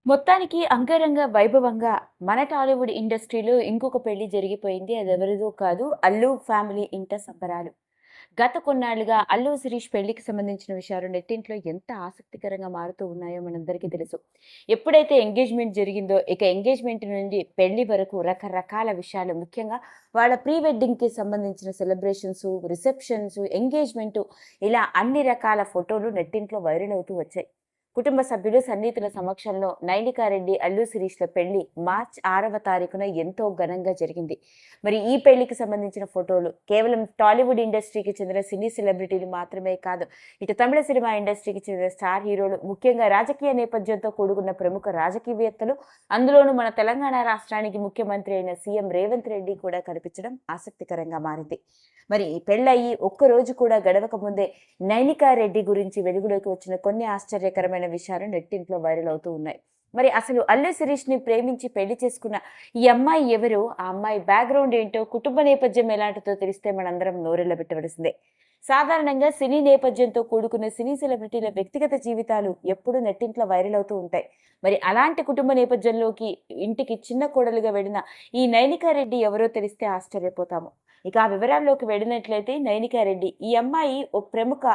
మొత్తానికి అంగరంగ వైభవంగా మన టాలీవుడ్ ఇండస్ట్రీలో ఇంకొక పెళ్లి జరిగిపోయింది. అదెవరిదో కాదు, అల్లు ఫ్యామిలీ ఇంట సంబరాలు. గత కొన్నాళ్లుగా అల్లు శిరీష్ పెళ్లికి సంబంధించిన విషయాలు నెట్టింట్లో ఎంత ఆసక్తికరంగా మారుతూ ఉన్నాయో మనందరికీ తెలుసు. ఎప్పుడైతే ఎంగేజ్మెంట్ జరిగిందో, ఇక ఎంగేజ్మెంట్ నుండి పెళ్లి వరకు రకరకాల విషయాలు, ముఖ్యంగా వాళ్ళ ప్రీ వెడ్డింగ్కి సంబంధించిన సెలబ్రేషన్స్, రిసెప్షన్స్, ఎంగేజ్మెంట్, ఇలా అన్ని రకాల ఫోటోలు నెట్టింట్లో వైరల్ అవుతూ వచ్చాయి. కుటుంబ సభ్యులు, సన్నిహితుల సమక్షంలో నైనికారెడ్డి, అల్లు శిరీష్ల పెళ్లి మార్చ్ 6వ తారీఖున ఎంతో ఘనంగా జరిగింది. మరి ఈ పెళ్లికి సంబంధించిన ఫోటోలు కేవలం టాలీవుడ్ ఇండస్ట్రీకి చెందిన సినీ సెలబ్రిటీలు మాత్రమే కాదు, ఇటు తమిళ సినిమా ఇండస్ట్రీకి చెందిన స్టార్ హీరోలు, ముఖ్యంగా రాజకీయ నేపథ్యంతో కూడుకున్న ప్రముఖ రాజకీయవేత్తలు, అందులోనూ మన తెలంగాణ రాష్ట్రానికి ముఖ్యమంత్రి అయిన సీఎం రేవంత్ రెడ్డి కూడా కనిపించడం ఆసక్తికరంగా మారింది. మరి పెళ్ళయి ఒక్కరోజు కూడా గడవక ముందే నైనికారెడ్డి గురించి వెలుగులోకి వచ్చిన కొన్ని ఆశ్చర్యకరమైన విషయాలు నెట్టింట్లో వైరల్ అవుతూ ఉన్నాయి. మరి అసలు అల్లు శిరీష్ ని ప్రేమించి పెళ్లి చేసుకున్న ఈ అమ్మాయి ఎవరు, ఆ అమ్మాయి బ్యాక్గ్రౌండ్ ఏంటో, కుటుంబ నేపథ్యం ఎలాంటిదో తెలిస్తే మనందరం నోరెళ్ళబెట్టవలసిందే. సాధారణంగా సినీ నేపథ్యంతో కూడుకున్న సినీ సెలబ్రిటీల వ్యక్తిగత జీవితాలు ఎప్పుడూ నెట్టింట్లో వైరల్ అవుతూ ఉంటాయి. మరి అలాంటి కుటుంబ నేపథ్యంలోకి ఇంటికి చిన్న కోడలుగా వెళ్ళిన ఈ నైనికారెడ్డి ఎవరో తెలిస్తే ఆశ్చర్యపోతాము. ఇక ఆ వివరాల్లోకి వెళ్ళినట్లయితే, నైనికారెడ్డి ఈ అమ్మాయి ఓ ప్రముఖ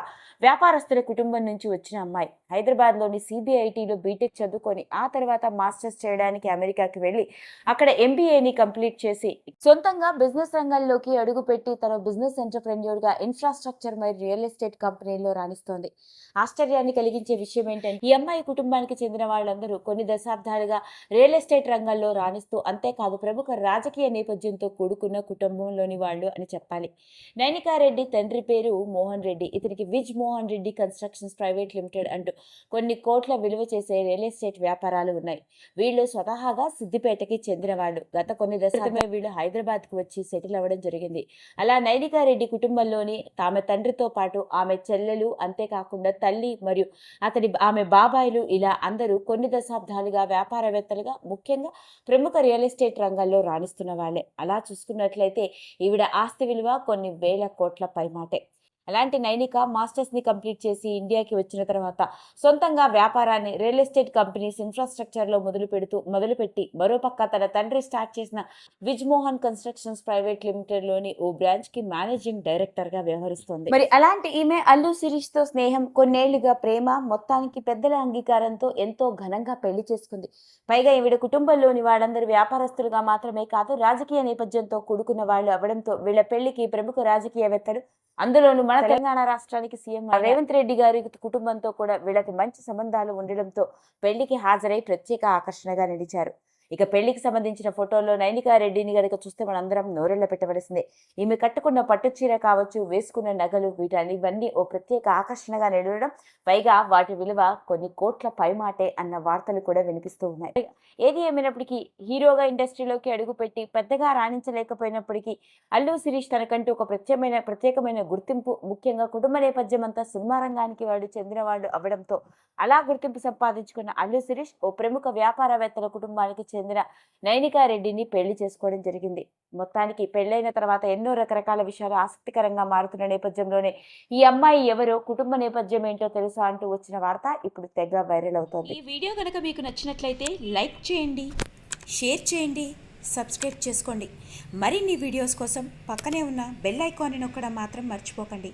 వ్యాపారస్తుల కుటుంబం నుంచి వచ్చిన అమ్మాయి. హైదరాబాద్లోని సిబిఐటిలో బీటెక్ చదువుకొని ఆ తర్వాత మాస్టర్స్ చేయడానికి అమెరికాకి వెళ్ళి అక్కడ ఎంబీఏని కంప్లీట్ చేసి సొంతంగా బిజినెస్ రంగంలోకి అడుగుపెట్టి తన బిజినెస్ ఎంటర్ప్రెన్యూర్గా ఇన్ఫ్రాస్ట్రక్చర్ మరియు రియల్ ఎస్టేట్ కంపెనీల్లో రాణిస్తోంది. ఆశ్చర్యాన్ని కలిగించే విషయం ఏంటంటే, ఈ అమ్మాయి కుటుంబానికి చెందిన వాళ్ళందరూ కొన్ని దశాబ్దాలుగా రియల్ ఎస్టేట్ రంగంలో రాణిస్తూ, అంతేకాదు ప్రముఖ రాజకీయ నేపథ్యంతో కూడుకున్న కుటుంబంలోని వాళ్ళు అని చెప్పాలి. నైనికారెడ్డి తండ్రి పేరు మోహన్ రెడ్డి. ఇతనికి Viz Mohan Reddy constructions private limited అంటూ కొన్ని కోట్ల విలువ చేసే రియల్ ఎస్టేట్ వ్యాపారాలు ఉన్నాయి. వీళ్ళు స్వతహాగా సిద్దిపేటకి చెందిన వాళ్ళు. గత కొన్ని దశాబ్దాలుగా వీళ్ళు హైదరాబాద్కు వచ్చి సెటిల్ అవ్వడం జరిగింది. అలా నైనికారెడ్డి కుటుంబంలోని ఆమె తండ్రితో పాటు ఆమె చెల్లెలు, అంతేకాకుండా తల్లి మరియు ఆమె బాబాయిలు, ఇలా అందరూ కొన్ని దశాబ్దాలుగా వ్యాపారవేత్తలుగా, ముఖ్యంగా ప్రముఖ రియల్ ఎస్టేట్ రంగంలో రాణిస్తున్న వాళ్ళే. అలా చూసుకున్నట్లయితే ఈవిడ ఆస్తి విలువ కొన్ని వేల కోట్ల పైమాటే. అలాంటి నైనిక మాస్టర్స్ని కంప్లీట్ చేసి ఇండియాకి వచ్చిన తర్వాత సొంతంగా వ్యాపారాన్ని రియల్ ఎస్టేట్ కంపెనీస్ ఇన్ఫ్రాస్ట్రక్చర్లో మొదలుపెట్టి మరోపక్క తన తండ్రి స్టార్ట్ చేసిన విజ్మోహన్ కన్స్ట్రక్షన్స్ ప్రైవేట్ లిమిటెడ్లోని ఓ బ్రాంచ్కి మేనేజింగ్ డైరెక్టర్గా వ్యవహరిస్తోంది. మరి అలాంటి ఈమె అల్లు శిరీష్తో స్నేహం, కొన్నేళ్లుగా ప్రేమ, మొత్తానికి పెద్దల అంగీకారంతో ఎంతో ఘనంగా పెళ్లి చేసుకుంది. పైగా ఈవిడ కుటుంబంలోని వాళ్ళందరూ వ్యాపారస్తులుగా మాత్రమే కాదు, రాజకీయ నేపథ్యంతో కూడుకున్న వాళ్ళు అవడంతో వీళ్ళ పెళ్లికి ప్రముఖ రాజకీయవేత్తలు, అందులోనూ మన తెలంగాణ రాష్ట్రానికి సీఎం రేవంత్ రెడ్డి గారి కుటుంబంతో కూడా వీళ్ళకి మంచి సంబంధాలు ఉండడంతో పెళ్లికి హాజరై ప్రత్యేక ఆకర్షణగా నిలిచారు. ఇక పెళ్లికి సంబంధించిన ఫోటోల్లో నైనికారెడ్డిని గనుక చూస్తే మనందరం నోరెళ్ళ పెట్టవలసిందే. ఈమె కట్టుకున్న పట్టు చీర కావచ్చు, వేసుకున్న నగలు, ఇవన్నీ ఓ ప్రత్యేక ఆకర్షణగా నిలవడం, పైగా వాటి విలువ కొన్ని కోట్ల పైమాటే అన్న వార్తలు కూడా వినిపిస్తూ ఉన్నాయి. ఏది ఏమైనప్పటికీ హీరోగా ఇండస్ట్రీలోకి అడుగుపెట్టి పెద్దగా రాణించలేకపోయినప్పటికీ అల్లు శిరీష్ తనకంటూ ఒక ప్రత్యేకమైన గుర్తింపు, ముఖ్యంగా కుటుంబ నేపథ్యం అంతా సినిమా రంగానికి చెందిన వాళ్ళు అవడంతో అలా గుర్తింపు సంపాదించుకున్న అల్లు శిరీష్ ఓ ప్రముఖ వ్యాపారవేత్తల కుటుంబానికి చెందిన నైనికారెడ్డిని పెళ్లి చేసుకోవడం జరిగింది. మొత్తానికి పెళ్లైన తర్వాత ఎన్నో రకరకాల విషయాలు ఆసక్తికరంగా మారుతున్న నేపథ్యంలోనే ఈ అమ్మాయి ఎవరో, కుటుంబ నేపథ్యం ఏంటో తెలుసా అంటూ వచ్చిన వార్త ఇప్పుడు తెగ వైరల్ అవుతోంది. ఈ వీడియో కనుక మీకు నచ్చినట్లయితే లైక్ చేయండి, షేర్ చేయండి, సబ్స్క్రైబ్ చేసుకోండి. మరిన్ని వీడియోస్ కోసం పక్కనే ఉన్న బెల్ ఐకాన్ని నొక్కడం మాత్రం మర్చిపోకండి.